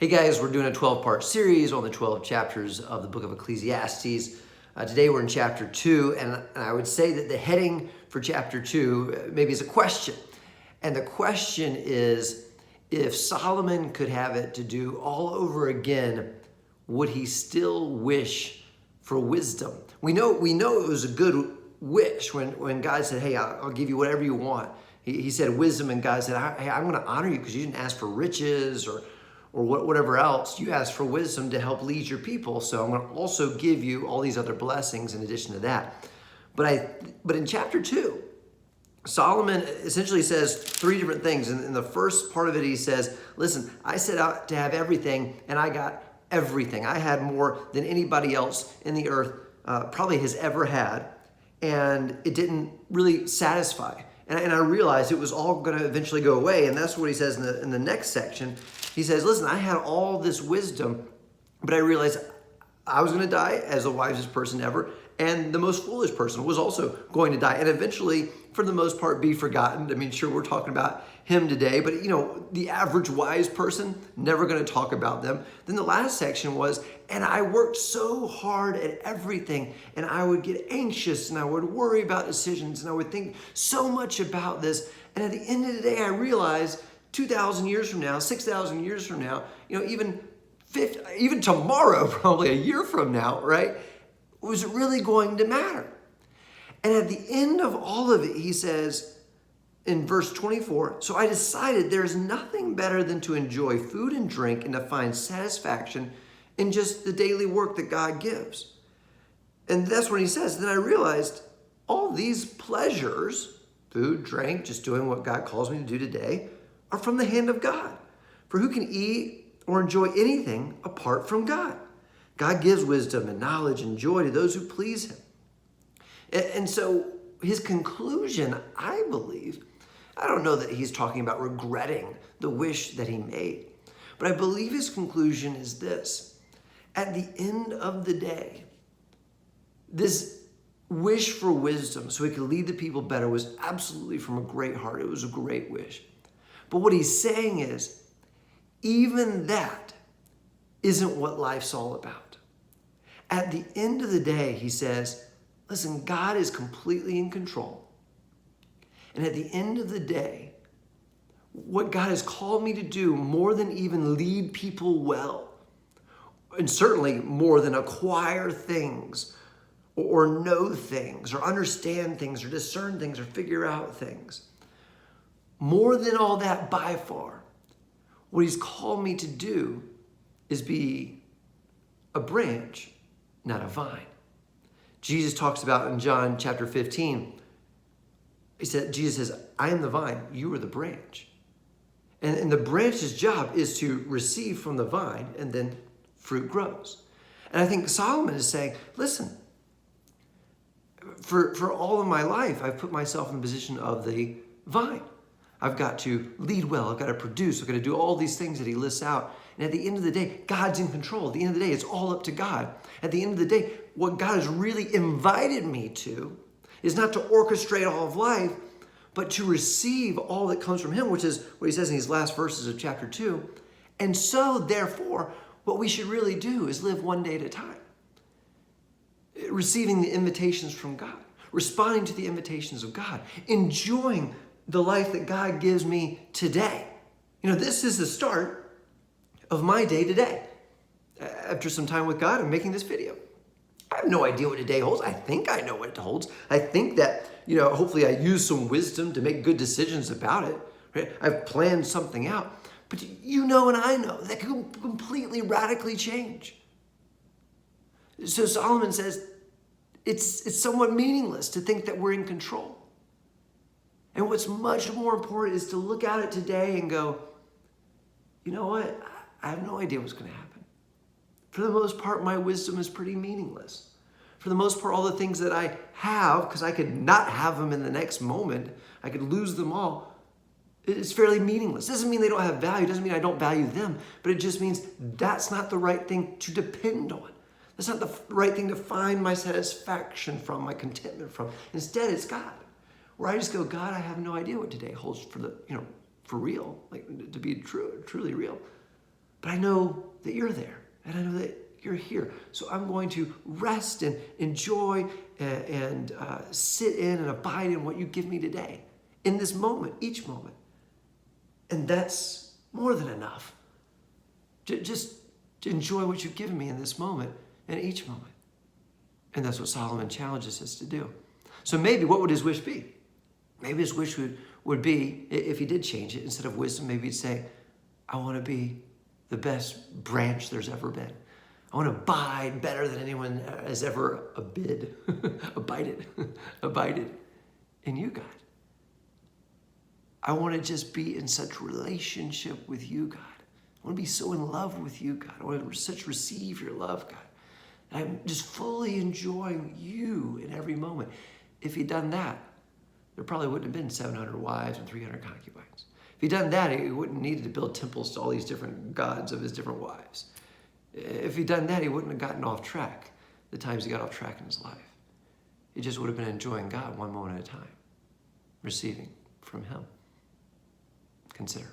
Hey guys, we're doing a 12-part series on the 12 chapters of the book of Ecclesiastes. Today we're in chapter 2, and I would say that the heading for chapter 2 maybe is a question. And the question is, if Solomon could have it to do all over again, would he still wish for wisdom? We know it was a good wish when God said, hey, I'll give you whatever you want. He said wisdom, and God said, hey, I'm going to honor you because you didn't ask for riches or whatever else. You asked for wisdom to help lead your people, so I'm going to also give you all these other blessings in addition to that. But in chapter 2, Solomon essentially says three different things. In the first part of it, he says, listen, I set out to have everything, and I got everything. I had more than anybody else in the earth probably has ever had, and it didn't really satisfy. And I realized it was all going to eventually go away, and that's what he says in the next section. He says, listen, I had all this wisdom, but I realized I was going to die as the wisest person ever, and the most foolish person was also going to die, and eventually, for the most part, be forgotten. I mean, sure, we're talking about him today, but the average wise person, never going to talk about them. Then the last section was, and I worked so hard at everything, and I would get anxious, and I would worry about decisions, and I would think so much about this, and at the end of the day, I realized 2,000 years from now, 6,000 years from now, even tomorrow, probably a year from now, right? Was it really going to matter? And at the end of all of it, he says in verse 24, so I decided there's nothing better than to enjoy food and drink and to find satisfaction in just the daily work that God gives. And that's what he says. Then I realized all these pleasures, food, drink, just doing what God calls me to do today, are from the hand of God. For who can eat or enjoy anything apart from God? God gives wisdom and knowledge and joy to those who please him. And so his conclusion, I believe, I don't know that he's talking about regretting the wish that he made, but I believe his conclusion is this. At the end of the day, this wish for wisdom so he could lead the people better was absolutely from a great heart. It was a great wish. But what he's saying is, even that isn't what life's all about. At the end of the day, he says, listen, God is completely in control. And at the end of the day, what God has called me to do, more than even lead people well, and certainly more than acquire things or know things or understand things or discern things or figure out things, more than all that by far, what he's called me to do is be a branch, not a vine. Jesus talks about in John chapter 15, Jesus says, I am the vine, you are the branch. And the branch's job is to receive from the vine, and then fruit grows. And I think Solomon is saying, listen, for all of my life, I've put myself in the position of the vine. I've got to lead well. I've got to produce. I've got to do all these things that he lists out. And at the end of the day, God's in control. At the end of the day, it's all up to God. At the end of the day, what God has really invited me to is not to orchestrate all of life, but to receive all that comes from him, which is what he says in these last verses of chapter 2. And so, therefore, what we should really do is live one day at a time, receiving the invitations from God, responding to the invitations of God, enjoying the life that God gives me today. This is the start of my day today. After some time with God and making this video, I have no idea what today holds. I think I know what it holds. I think that, hopefully I use some wisdom to make good decisions about it. Right? I've planned something out. But and I know that can completely, radically change. So Solomon says it's somewhat meaningless to think that we're in control. And what's much more important is to look at it today and go, you know what? I have no idea what's going to happen. For the most part, my wisdom is pretty meaningless. For the most part, all the things that I have, because I could not have them in the next moment, I could lose them all, it's fairly meaningless. Doesn't mean they don't have value. Doesn't mean I don't value them. But it just means that's not the right thing to depend on. That's not the right thing to find my satisfaction from, my contentment from. Instead, it's God. Where I just go, God, I have no idea what today holds for real, like to be truly real. but I know that you're there, and I know that you're here. So I'm going to rest and enjoy and sit in and abide in what you give me today, in this moment, each moment. And that's more than enough. Just to enjoy what you've given me in this moment and each moment. And that's what Solomon challenges us to do. So maybe what would his wish be? Maybe his wish would be, if he did change it, instead of wisdom, maybe he'd say, I want to be the best branch there's ever been. I want to abide better than anyone has ever abided in you, God. I want to just be in such relationship with you, God. I want to be so in love with you, God. I want to receive your love, God. I'm just fully enjoying you in every moment. If he'd done that, there probably wouldn't have been 700 wives and 300 concubines. If he'd done that, he wouldn't need to build temples to all these different gods of his different wives. If he'd done that, he wouldn't have gotten off track the times he got off track in his life. He just would have been enjoying God one moment at a time, receiving from him. Consider.